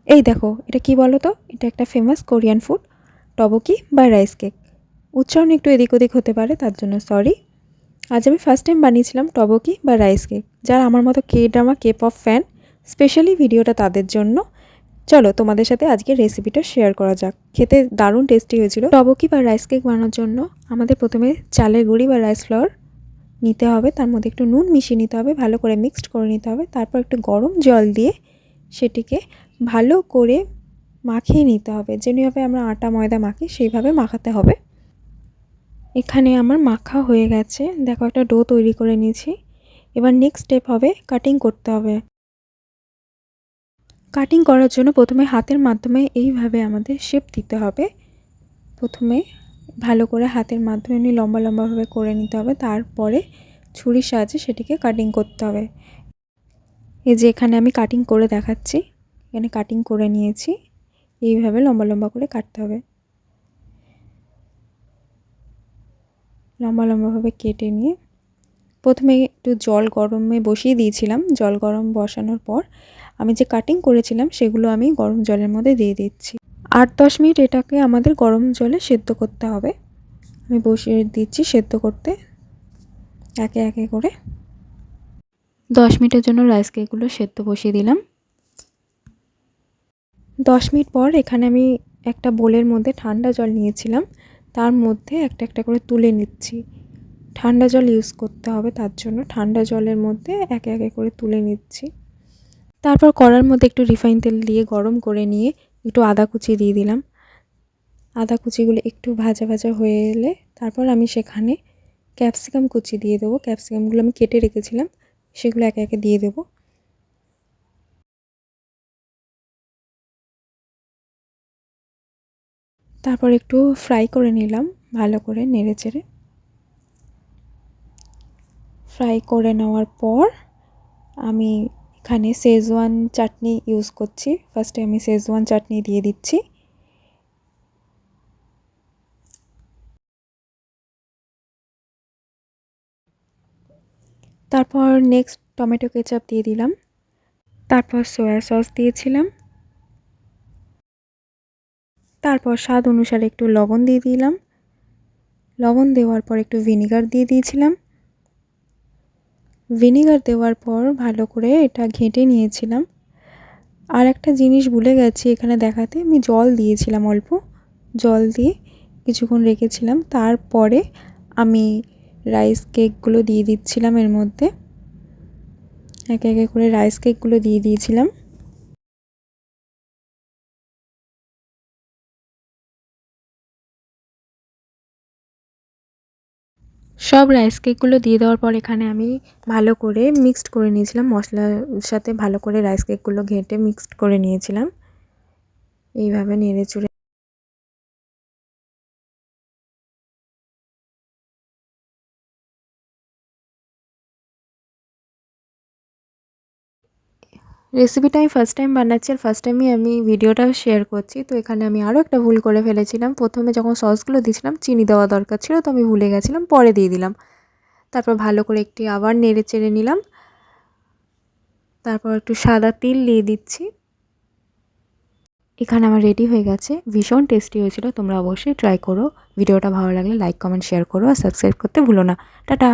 এই দেখো, এটা কি বলো তো? এটা একটা ফেমাস কোরিয়ান ফুড, টবকি বা রাইস কেক। উচ্চারণ একটু এদিক ওদিক হতে পারে, তার জন্য সরি। আজ আমি ফার্স্ট টাইম বানিয়েছিলাম টবকি বা রাইস কেক। যারা আমার মতো K drama K pop fan, specially ভিডিওটা তাদের জন্য। চলো তোমাদের সাথে আজকে রেসিপিটা শেয়ার করা যাক। খেতে দারুণ টেস্টি হয়েছিল। টবকি বা রাইস কেক বানানোর জন্য আমাদের প্রথমে চালের গুঁড়ি বা রাইস ফ্লাওয়ার নিতে হবে, তার মধ্যে একটু নুন মিশিয়ে নিতে হবে, ভালো করে মিক্সড করে নিতে হবে। তারপর একটু গরম জল দিয়ে সেটিকে ভালো করে মাখিয়ে নিতে হবে। যেভাবে আমরা আটা ময়দা মাখি সেইভাবে মাখাতে হবে। এখানে আমার মাখা হয়ে গেছে, দেখো একটা ডো তৈরি করে নিয়েছি। এবার নেক্সট স্টেপ হবে কাটিং করতে হবে। কাটিং করার জন্য প্রথমে হাতের মাধ্যমে এইভাবে আমাদের শেপ দিতে হবে। প্রথমে ভালো করে হাতের মাধ্যমে লম্বা লম্বাভাবে করে নিতে হবে, তারপরে ছুরির সাহায্যে সেটিকে কাটিং করতে হবে। এই যে এখানে আমি কাটিং করে দেখাচ্ছি, এখানে কাটিং করে নিয়েছি। এইভাবে লম্বা লম্বা করে কাটতে হবে। লম্বা লম্বাভাবে কেটে নিয়ে প্রথমে একটু জল গরমে বসিয়ে দিয়েছিলাম। জল গরম বসানোর পর আমি যে কাটিং করেছিলাম সেগুলো আমি গরম জলের মধ্যে দিয়ে দিচ্ছি। 8-10 মিনিট এটাকে আমাদের গরম জলে সেদ্ধ করতে হবে। আমি বসিয়ে দিচ্ছি সেদ্ধ করতে একে একে করে। 10 মিনিটের জন্য রাইস কেকগুলো সেদ্ধ বসিয়ে দিলাম। 10 মিনিট পর এখানে আমি একটা বোলের মধ্যে ঠান্ডা জল নিয়েছিলাম, তার মধ্যে একটা একটা করে তুলে নিচ্ছি। ঠান্ডা জল ইউজ করতে হবে, তার জন্য ঠান্ডা জলের মধ্যে একে একে করে তুলে নিচ্ছি। তারপর কড়ার মধ্যে একটু রিফাইন তেল দিয়ে গরম করে নিয়ে একটু আদা কুচি দিয়ে দিলাম। আদা কুচিগুলো একটু ভাজা ভাজা হয়ে এলে তারপর আমি সেখানে ক্যাপসিকাম কুচি দিয়ে দেবো। ক্যাপসিকামগুলো আমি কেটে রেখেছিলাম, সেগুলো একে একে দিয়ে দেবো। তারপর একটু ফ্রাই করে নিলাম ভালো করে নেড়ে চেড়ে। ফ্রাই করে নেওয়ার পর আমি এখানে শেজওয়ান চাটনি ইউজ করছি। ফার্স্টে আমি শেজওয়ান চাটনি দিয়ে দিচ্ছি। তারপর নেক্সট টমেটো কেচাপ দিয়ে দিলাম। তারপর সয়া সস দিয়েছিলাম। তারপর স্বাদ অনুসারে একটু লবণ দিয়ে দিলাম। লবণ দেওয়ার পর একটু ভিনিগার দিয়ে দিয়েছিলাম। ভিনিগার দেওয়ার পর ভালো করে এটা ঘেঁটে নিয়েছিলাম। আর একটা জিনিস ভুলে গেছি এখানে দেখাতে, আমি জল দিয়েছিলাম অল্প। জল দিয়ে কিছুক্ষণ রেখেছিলাম। তারপরে আমি রাইস কেকগুলো দিয়ে দিচ্ছিলাম এর মধ্যে। একে একে করে রাইস কেকগুলো দিয়ে দিয়েছিলাম। সব রাইস কেকগুলো দিয়ে দেওয়ার পর এখানে আমি ভালো করে মিক্সড করে নিয়েছিলাম। মশলার সাথে ভালো করে রাইস কেকগুলো ঘেঁটে মিক্সড করে নিয়েছিলাম। এইভাবে নেড়ে চড়ে রেসিপিটা আমি ফার্স্ট টাইম বানাচ্ছি, আর ফার্স্ট টাইমই আমি ভিডিওটা শেয়ার করছি। তো এখানে আমি আরও একটা ভুল করে ফেলেছিলাম। প্রথমে যখন সসগুলো দিয়েছিলাম চিনি দেওয়া দরকার ছিল, তো আমি ভুলে গেছিলাম, পরে দিয়ে দিলাম। তারপর ভালো করে একটু আবার নেড়ে চেড়ে নিলাম। তারপর একটু সাদা তিল দিয়ে দিচ্ছি। এখানে আমার রেডি হয়ে গেছে। ভীষণ টেস্টি হয়েছিল, তোমরা অবশ্যই ট্রাই করো। ভিডিওটা ভালো লাগলে লাইক কমেন্ট শেয়ার করো আর সাবস্ক্রাইব করতে ভুলো না। টাটা।